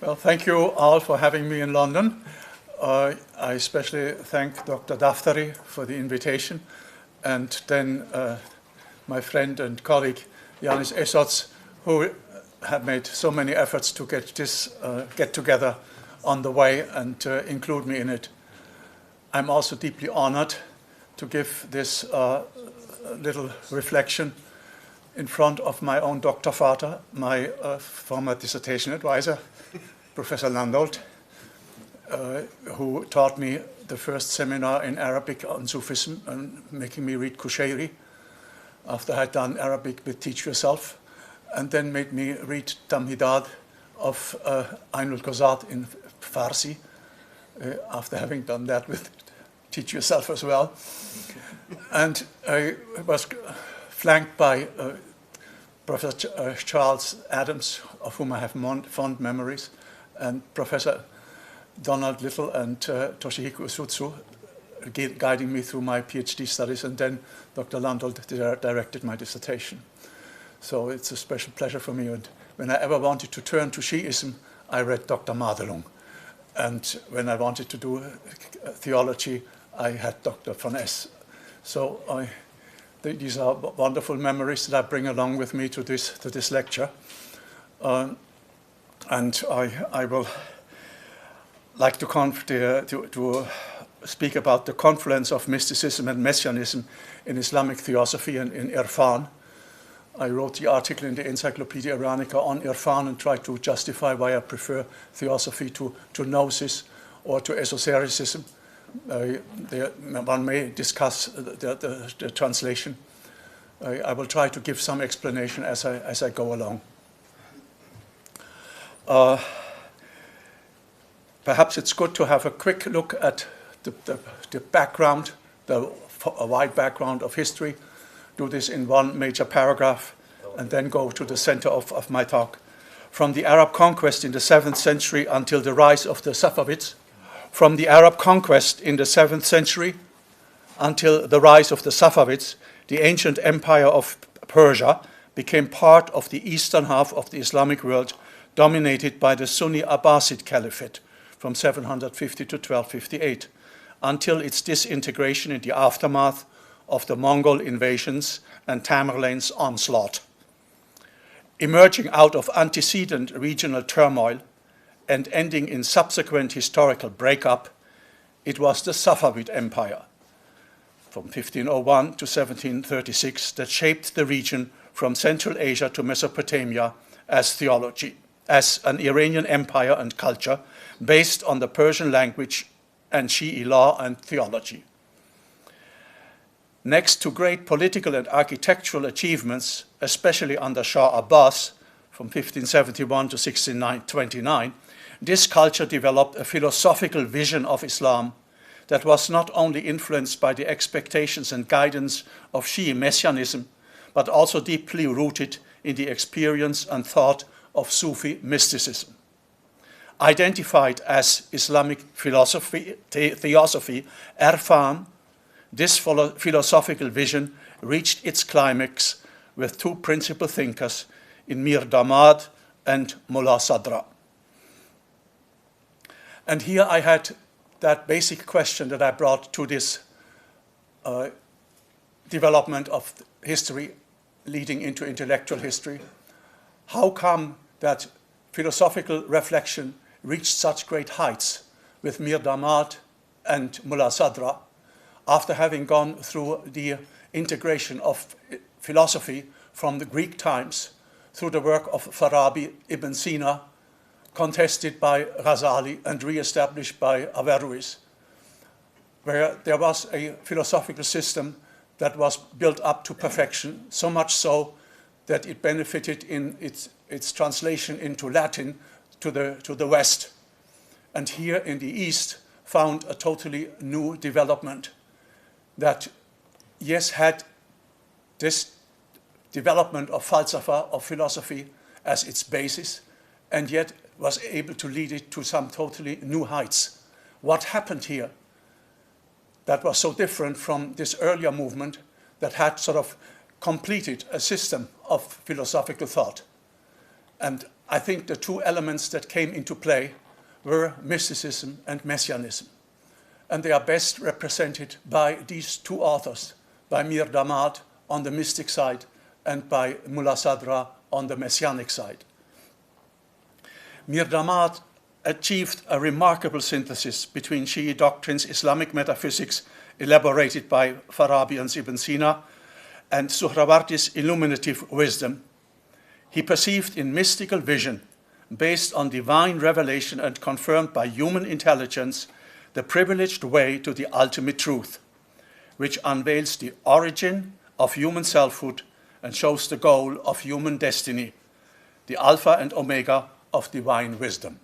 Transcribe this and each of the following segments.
Well, thank you all for having me in London. I especially thank Dr. Daftari for the invitation, and then my friend and colleague Jānis Esots, who have made so many efforts to get this get-together on the way and include me in it. I'm also deeply honored to give this little reflection in front of my own Dr. Vater, my former dissertation advisor, Professor Landolt, who taught me the first seminar in Arabic on Sufism and making me read Qushayri after I had done Arabic with Teach Yourself, and then made me read Tamhidat of Ain al-Qazat in Farsi after having done that with Teach Yourself as well. And I was flanked by Professor Charles Adams, of whom I have fond memories, and Professor Donald Little and Toshihiko Usutsu guiding me through my PhD studies, and then Dr. Landolt directed my dissertation. So it's a special pleasure for me. And when I ever wanted to turn to Shi'ism, I read Dr. Madelung. And when I wanted to do theology, I had Dr. von S. So these are wonderful memories that I bring along with me to this lecture. And I will like to speak about the confluence of mysticism and messianism in Islamic theosophy and in Irfan. I wrote the article in the Encyclopedia Iranica on Irfan and tried to justify why I prefer theosophy to gnosis or to esotericism. One may discuss the translation. I will try to give some explanation as I go along. Perhaps it's good to have a quick look at the background, a wide background of history. Do this in one major paragraph, and then go to the center of my talk. From the Arab conquest in the 7th century until the rise of the Safavids, from the Arab conquest in the 7th century until the rise of the Safavids, the ancient empire of Persia became part of the eastern half of the Islamic world, dominated by the Sunni Abbasid Caliphate from 750 to 1258, until its disintegration in the aftermath of the Mongol invasions and Tamerlane's onslaught. Emerging out of antecedent regional turmoil and ending in subsequent historical breakup, it was the Safavid Empire from 1501 to 1736 that shaped the region from Central Asia to Mesopotamia as an Iranian empire and culture based on the Persian language and Shi'i law and theology. Next to great political and architectural achievements, especially under Shah Abbas from 1571 to 1629, this culture developed a philosophical vision of Islam that was not only influenced by the expectations and guidance of Shi'i messianism, but also deeply rooted in the experience and thought of Sufi mysticism. Identified as Islamic philosophy, Theosophy, Irfan, this philosophical vision reached its climax with two principal thinkers in Mir Damad and Mullah Sadra. And here I had that basic question that I brought to this development of history leading into intellectual history. How come that philosophical reflection reached such great heights with Mir Damad and Mullah Sadra after having gone through the integration of philosophy from the Greek times through the work of Farabi, Ibn Sina, contested by Ghazali and re-established by Averroes, where there was a philosophical system that was built up to perfection, so much so that it benefited in its translation into Latin to the West. And here in the East found a totally new development that, yes, had this development of falsafa, of philosophy, as its basis, and yet was able to lead it to some totally new heights. What happened here that was so different from this earlier movement that had sort of completed a system of philosophical thought? And I think the two elements that came into play were mysticism and messianism. And they are best represented by these two authors, by Mir Damad on the mystic side and by Mullah Sadra on the messianic side. Mir Damad achieved a remarkable synthesis between Shi'i doctrines, Islamic metaphysics elaborated by Farabi and Ibn Sina, and Suhrawardi's illuminative wisdom. He perceived in mystical vision, based on divine revelation and confirmed by human intelligence, the privileged way to the ultimate truth, which unveils the origin of human selfhood and shows the goal of human destiny, the alpha and omega of divine wisdom.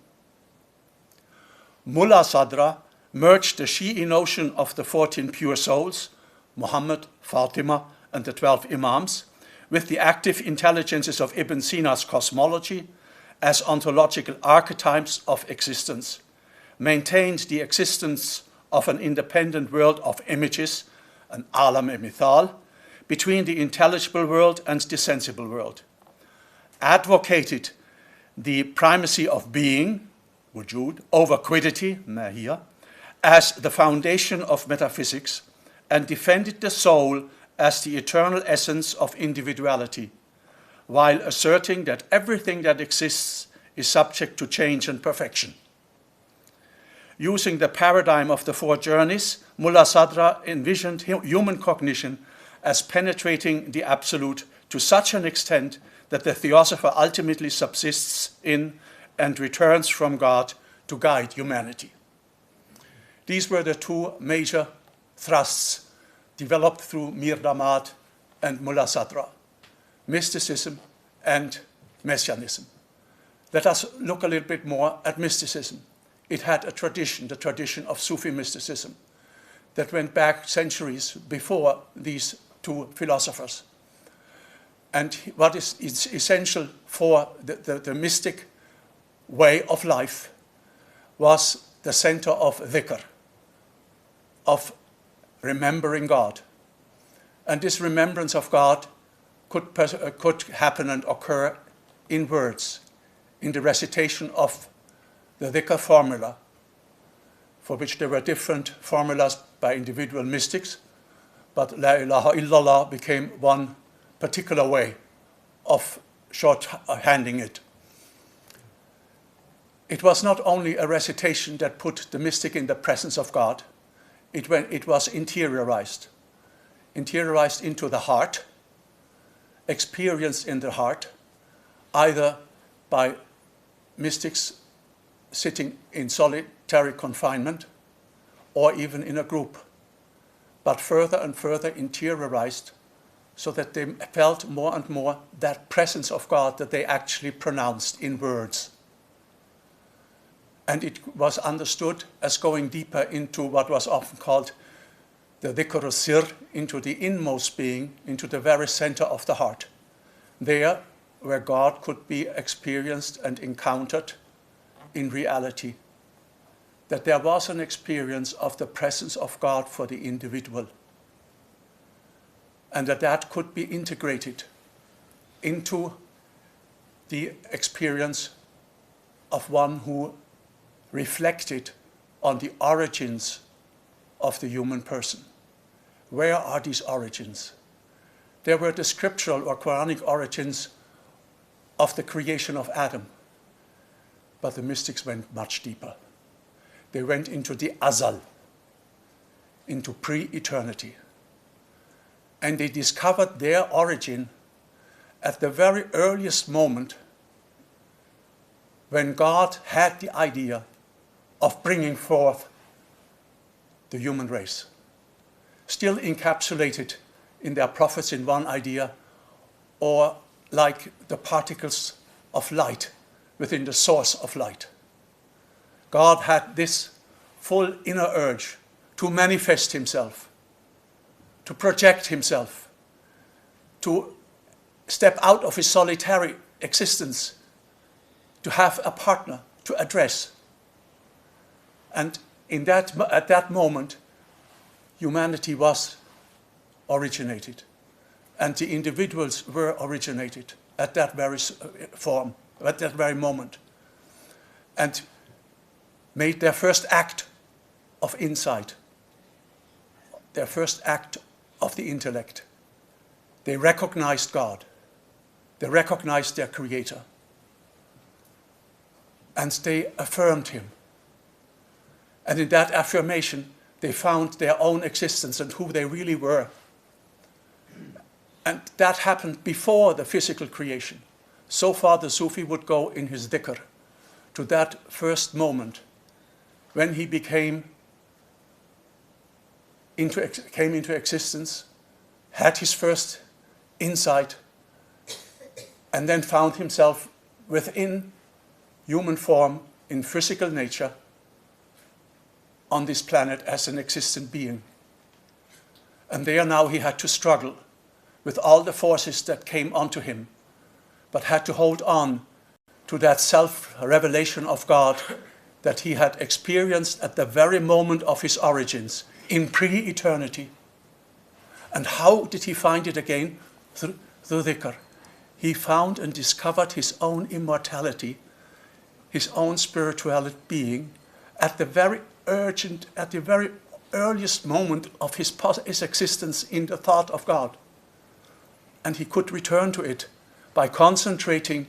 Mullah Sadra merged the Shi'i notion of the 14 pure souls, Muhammad, Fatima, and the 12 Imams, with the active intelligences of Ibn Sina's cosmology as ontological archetypes of existence, maintained the existence of an independent world of images, an alam-e-mithal, between the intelligible world and the sensible world, advocated the primacy of being, wujud, over quiddity, mahiyya, as the foundation of metaphysics, and defended the soul as the eternal essence of individuality, while asserting that everything that exists is subject to change and perfection. Using the paradigm of the four journeys, Mullah Sadra envisioned human cognition as penetrating the absolute to such an extent that the theosopher ultimately subsists in and returns from God to guide humanity. These were the two major thrusts developed through Mir Damad and Mullah Sadra, mysticism and messianism. Let us look a little bit more at mysticism. It had a tradition, the tradition of Sufi mysticism, that went back centuries before these two philosophers. And what is essential for the mystic way of life was the center of dhikr, of remembering God. And this remembrance of God could happen and occur in words, in the recitation of the dhikr formula, for which there were different formulas by individual mystics, but La ilaha illallah became one particular way of shorthanding it. It was not only a recitation that put the mystic in the presence of God, it was interiorized into the heart, experienced in the heart, either by mystics sitting in solitary confinement or even in a group, but further and further interiorized so that they felt more and more that presence of God that they actually pronounced in words. And it was understood as going deeper into what was often called the dhikr al-sir, into the inmost being, into the very center of the heart. There, where God could be experienced and encountered in reality. That there was an experience of the presence of God for the individual. And that could be integrated into the experience of one who reflected on the origins of the human person. Where are these origins? There were the scriptural or Quranic origins of the creation of Adam, but the mystics went much deeper. They went into the azal, into pre-eternity, and they discovered their origin at the very earliest moment when God had the idea of bringing forth the human race, still encapsulated in their prophets in one idea, or like the particles of light within the source of light. God had this full inner urge to manifest himself, to project himself, to step out of his solitary existence, to have a partner to address. And at that moment, humanity was originated, and the individuals were originated at that very form at that very moment, and made their first act of insight, their first act of the intellect. They recognized God. They recognized their Creator. And they affirmed Him. And in that affirmation, they found their own existence and who they really were. And that happened before the physical creation. So far, the Sufi would go in his dhikr to that first moment when he came into existence, had his first insight, and then found himself within human form, in physical nature, on this planet as an existent being. And there now he had to struggle with all the forces that came onto him, but had to hold on to that self-revelation of God that he had experienced at the very moment of his origins, in pre-eternity. And how did he find it again? Through dhikr. He found and discovered his own immortality, his own spiritual being, at the very earliest moment of his existence in the thought of God. And he could return to it by concentrating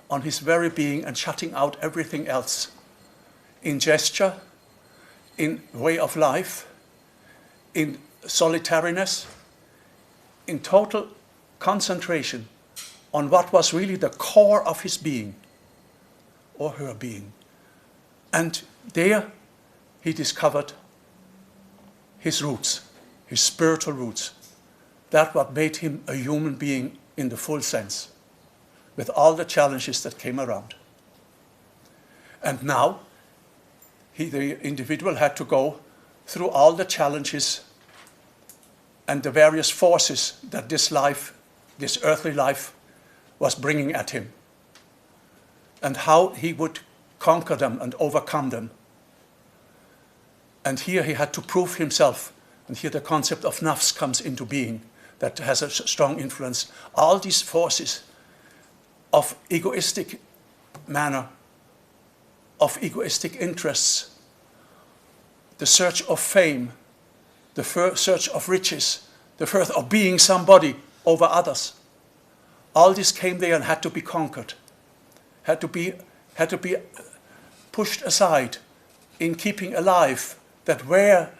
on his very being and shutting out everything else, in gesture, in way of life, in solitariness, in total concentration on what was really the core of his being, or her being. And there he discovered his roots, his spiritual roots. That what made him a human being in the full sense, with all the challenges that came around. And now, the individual had to go through all the challenges and the various forces that this earthly life, was bringing at him, and how he would conquer them and overcome them. And here he had to prove himself, and here the concept of nafs comes into being, that has a strong influence. All these forces of egoistic manner, of egoistic interests, the search of fame, the search of riches, the search of being somebody over others. All this came there and had to be conquered, had to be pushed aside in keeping alive that where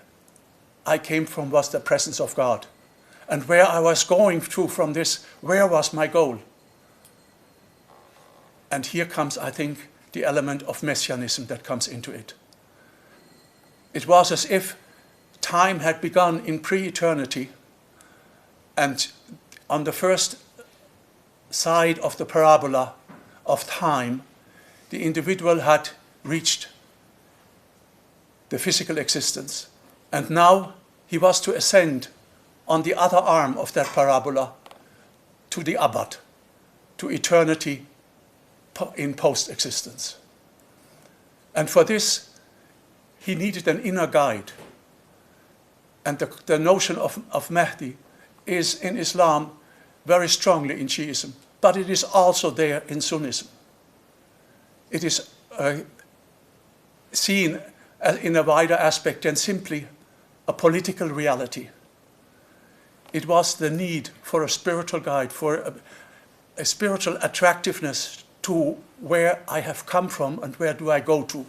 I came from was the presence of God. And where I was going through from this, where was my goal? And here comes, I think, the element of messianism that comes into it. It was as if time had begun in pre-eternity, and on the first side of the parabola of time, the individual had reached the physical existence, and now he was to ascend on the other arm of that parabola to the abad, to eternity in post-existence. And for this, he needed an inner guide. And the notion of Mahdi is in Islam very strongly in Shi'ism, but it is also there in Sunnism. It is seen in a wider aspect than simply a political reality. It was the need for a spiritual guide, for a spiritual attractiveness to where I have come from and where do I go to.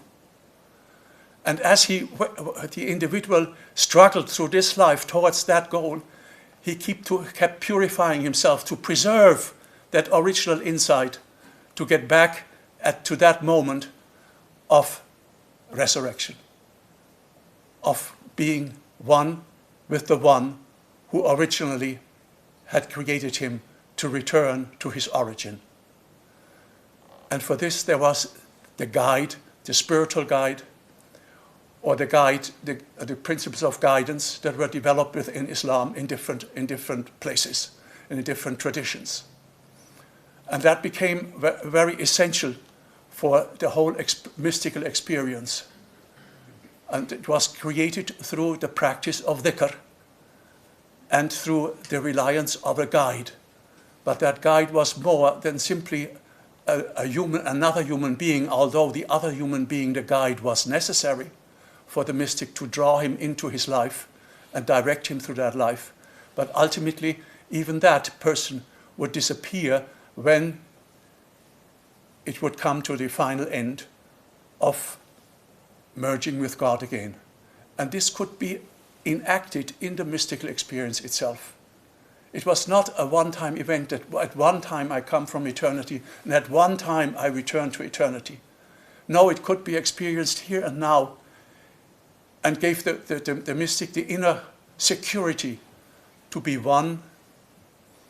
And as the individual struggled through this life towards that goal, he kept purifying himself to preserve that original insight, to get back to that moment of resurrection, of being one with the one who originally had created him to return to his origin. And for this there was the guide, the spiritual guide, or the guide, the principles of guidance that were developed within Islam in different places, in different traditions. And that became very essential for the whole mystical experience. And it was created through the practice of dhikr and through the reliance of a guide. But that guide was more than simply another human being, although the other human being, the guide, was necessary for the mystic to draw him into his life and direct him through that life. But ultimately, even that person would disappear when it would come to the final end of merging with God again. And this could be enacted in the mystical experience itself. It was not a one-time event that at one time I come from eternity and at one time I return to eternity. No, it could be experienced here and now and gave the mystic the inner security to be one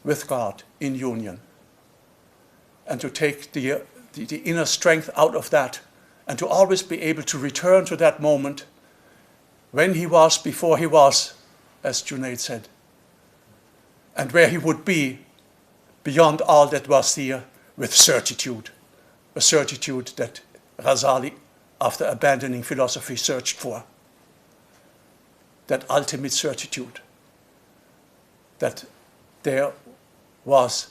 with God in union and to take the inner strength out of that and to always be able to return to that moment when he was before he was, as Junaid said, and where he would be beyond all that was here with certitude, a certitude that Ghazali, after abandoning philosophy, searched for. That ultimate certitude, that there was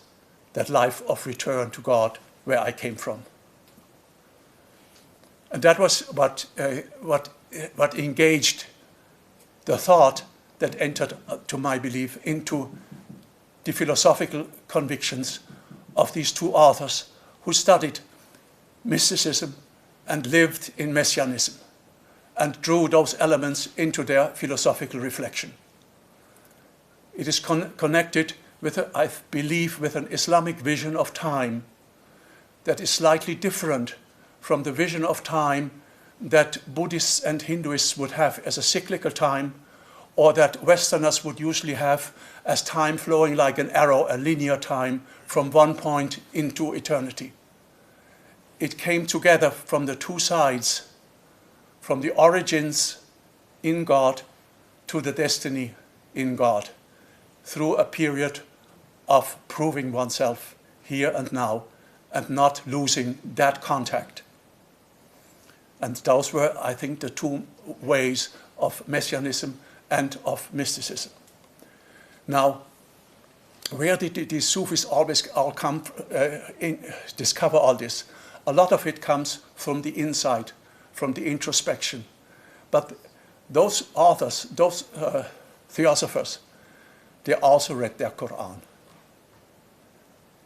that life of return to God where I came from. And that was what engaged the thought that entered, to my belief, into the philosophical convictions of these two authors who studied mysticism and lived in messianism and drew those elements into their philosophical reflection. It is connected with, I believe, with an Islamic vision of time that is slightly different from the vision of time that Buddhists and Hinduists would have as a cyclical time, or that Westerners would usually have as time flowing like an arrow, a linear time from one point into eternity. It came together from the two sides, from the origins in God to the destiny in God, through a period of proving oneself here and now and not losing that contact. And those were, I think, the two ways of messianism and of mysticism. Now, where did these Sufis always all come discover all this? A lot of it comes from the inside, from the introspection. But those authors, those theosophers, they also read their Quran.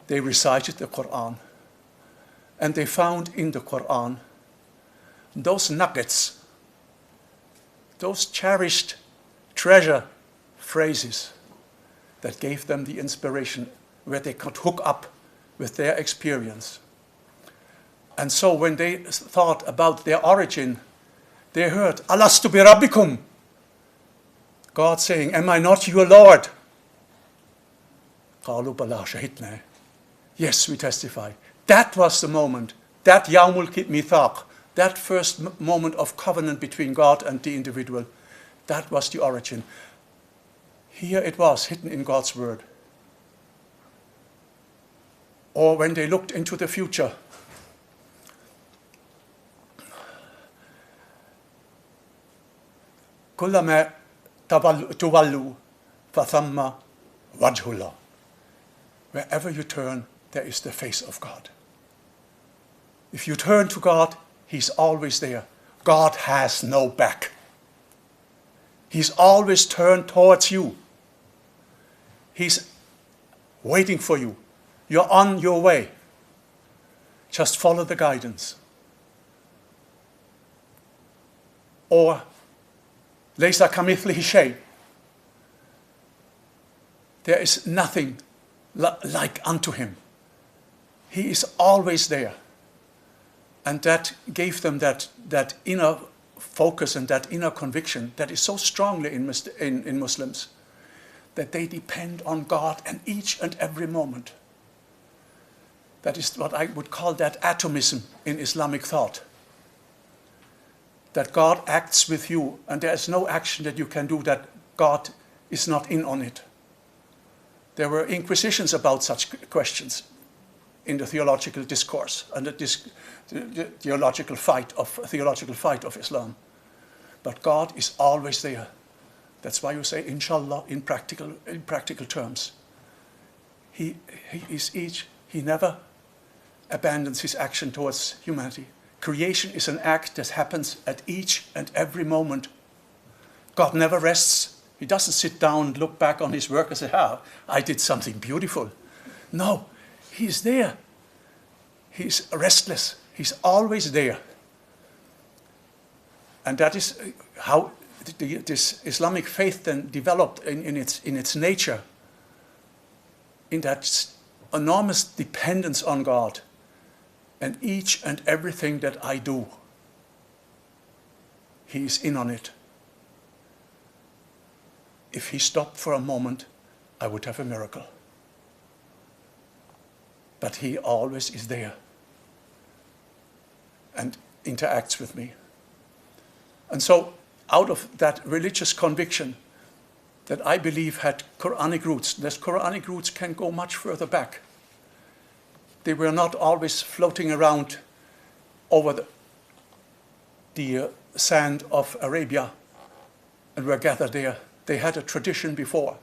They recited the Quran. And they found in the Quran those nuggets, those cherished treasure phrases that gave them the inspiration where they could hook up with their experience. And so when they thought about their origin, they heard, Alastu bi Rabbikum, God saying, am I not your Lord? Qalu bala shahidna. Yes, we testify. That was the moment, that Yawmul Mithaq, that first moment of covenant between God and the individual, that was the origin. Here it was, hidden in God's word. Or when they looked into the future, كلما تولوا فثم وجه الله. Wherever you turn, there is the face of God. If you turn to God, He's always there. God has no back. He's always turned towards you. He's waiting for you. You're on your way. Just follow the guidance. Or, لَيْسَ كَمِثْلِهِ شَيْءٍ. There is nothing like unto Him. He is always there. And that gave them that inner focus and that inner conviction that is so strongly in Muslims, that they depend on God and each and every moment. That is what I would call that atomism in Islamic thought. That God acts with you and there is no action that you can do that God is not in on it. There were inquisitions about such questions in the theological discourse and the theological fight of Islam. But God is always there. That's why you say, inshallah, in practical terms. He is each, He never abandons his action towards humanity. Creation is an act that happens at each and every moment. God never rests. He doesn't sit down, look back on his work and say, I did something beautiful. No, he's there. He's restless. He's always there. And that is how this Islamic faith then developed in its nature, in that enormous dependence on God and each and everything that I do. He is in on it. If he stopped for a moment, I would have a miracle. But he always is there and interacts with me. And so, out of that religious conviction that I believe had Quranic roots, those Quranic roots can go much further back. They were not always floating around over the sand of Arabia and were gathered there. They had a tradition before.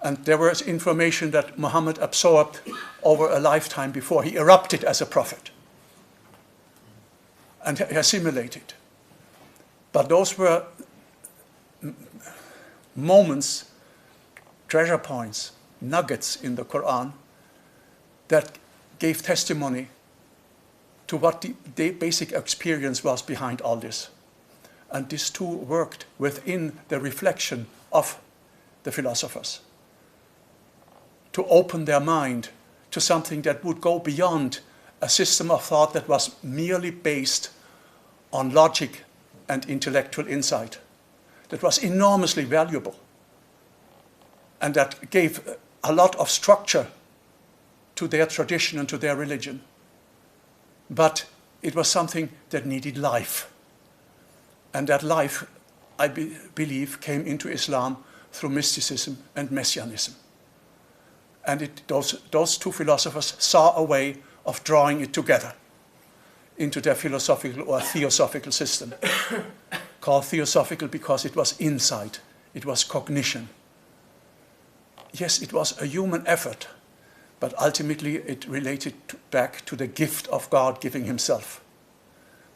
And there was information that Muhammad absorbed over a lifetime before he erupted as a prophet and assimilated. But those were moments, treasure points, nuggets in the Quran that gave testimony to what the basic experience was behind all this. And this too worked within the reflection of the philosophers to open their mind to something that would go beyond a system of thought that was merely based on logic and intellectual insight, that was enormously valuable and that gave a lot of structure to their tradition and to their religion. But it was something that needed life. And that life, I believe, came into Islam through mysticism and messianism. And those two philosophers saw a way of drawing it together into their philosophical or theosophical system, called theosophical because it was insight, it was cognition. Yes, it was a human effort, but ultimately it related back to the gift of God giving himself,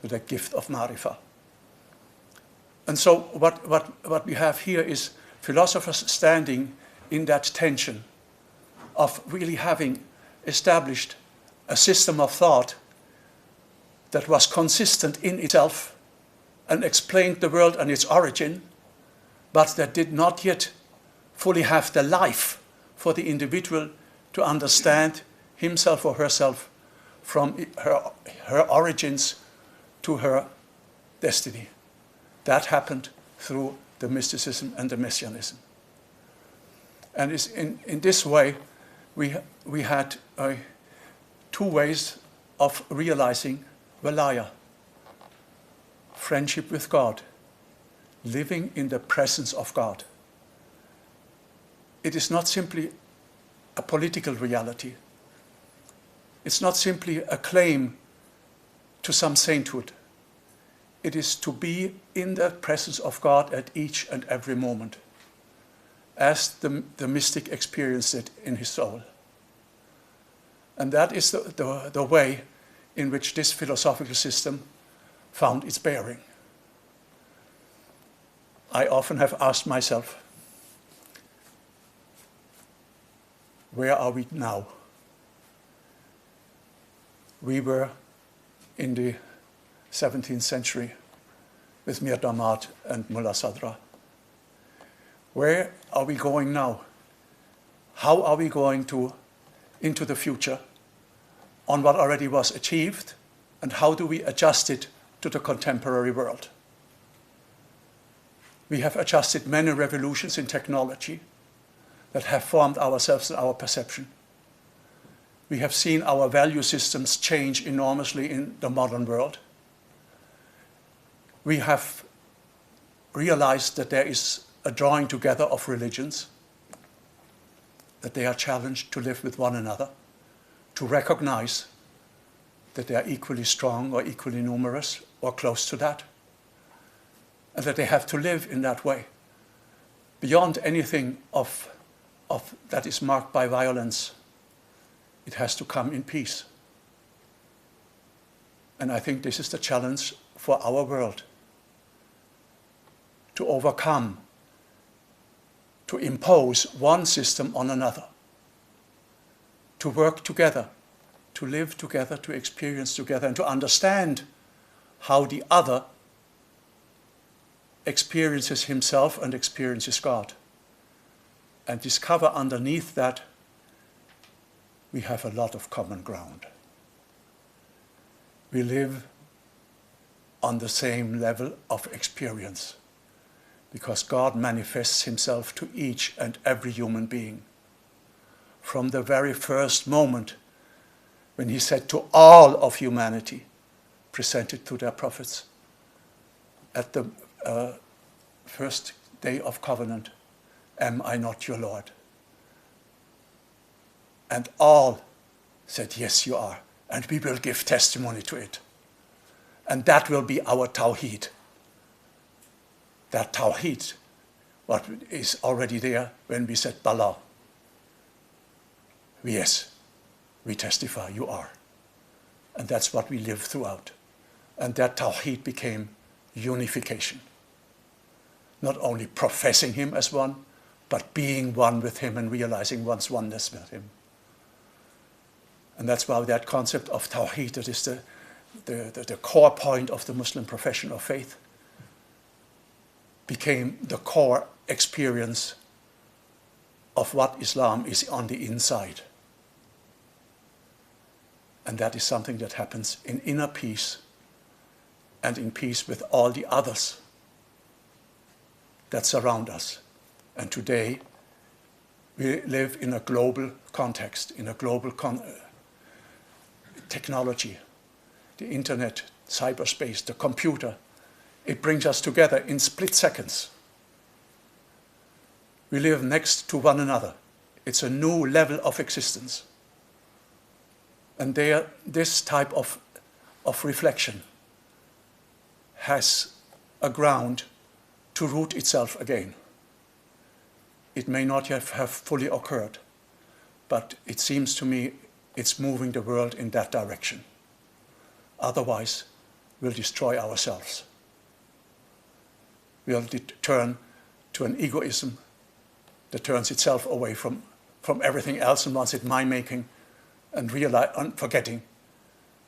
to the gift of Ma'rifah. And so what we have here is philosophers standing in that tension of really having established a system of thought that was consistent in itself and explained the world and its origin, but that did not yet fully have the life for the individual to understand himself or herself from her origins to her destiny. That happened through the mysticism and the messianism. And it's in this way, we had two ways of realizing Walaya, friendship with God, living in the presence of God. It is not simply a political reality. It's not simply a claim to some sainthood. It is to be in the presence of God at each and every moment, as the mystic experienced it in his soul. And that is the way in which this philosophical system found its bearing. I often have asked myself, where are we now? We were in the 17th century with Mir Damad and Mullah Sadra. Where are we going now? How are we going into the future on what already was achieved, and how do we adjust it to the contemporary world? We have adjusted many revolutions in technology that have formed ourselves and our perception. We have seen our value systems change enormously in the modern world. We have realized that there is a drawing together of religions, that they are challenged to live with one another, to recognize that they are equally strong or equally numerous or close to that, and that they have to live in that way. Beyond anything of that is marked by violence, it has to come in peace. And I think this is the challenge for our world, to overcome, to impose one system on another, to work together, to live together, to experience together, and to understand how the other experiences himself and experiences God, and discover underneath that we have a lot of common ground. We live on the same level of experience because God manifests himself to each and every human being. From the very first moment when he said to all of humanity, presented to their prophets at the first day of covenant, am I not your Lord? And all said, yes, you are. And we will give testimony to it. And that will be our Tawheed. That Tawheed, what is already there when we said biʿllāh. Yes, we testify, you are. And that's what we live throughout. And that Tawheed became unification. Not only professing him as one, but being one with him and realizing one's oneness with him. And that's why that concept of Tawheed, that is the core point of the Muslim profession of faith, became the core experience of what Islam is on the inside. And that is something that happens in inner peace and in peace with all the others that surround us. And today, we live in a global context, in a global technology, the internet, cyberspace, the computer. It brings us together in split seconds. We live next to one another. It's a new level of existence. And there, this type of reflection has a ground to root itself again. It may not have fully occurred, but it seems to me it's moving the world in that direction. Otherwise, we'll destroy ourselves. We'll turn to an egoism that turns itself away from everything else and wants it my-making, and forgetting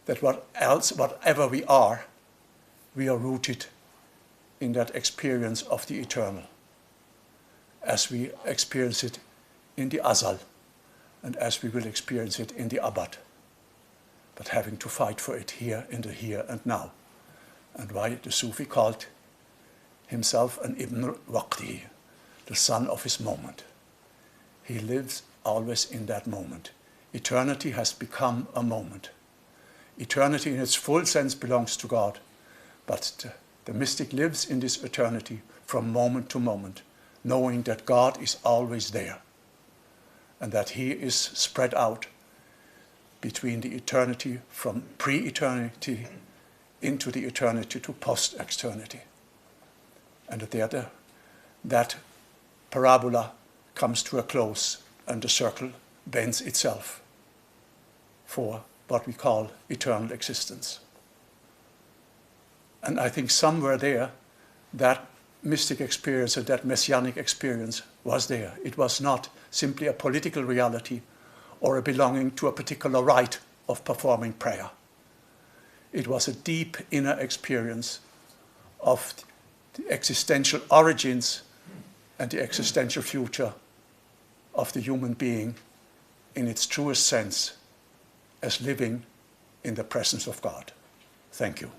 that whatever we are rooted in that experience of the eternal, as we experience it in the Azal, and as we will experience it in the Abad, but having to fight for it here in the here and now. And why the Sufi called himself an Ibn al-Waqti, the son of his moment. He lives always in that moment. Eternity has become a moment. Eternity in its full sense belongs to God, but the mystic lives in this eternity from moment to moment, knowing that God is always there and that he is spread out between the eternity from pre-eternity into the eternity to post-externity. And that parabola comes to a close and the circle bends itself for what we call eternal existence. And I think somewhere there, that mystic experience and that messianic experience was there. It was not simply a political reality or a belonging to a particular rite of performing prayer. It was a deep inner experience of the existential origins and the existential future of the human being in its truest sense as living in the presence of God. Thank you.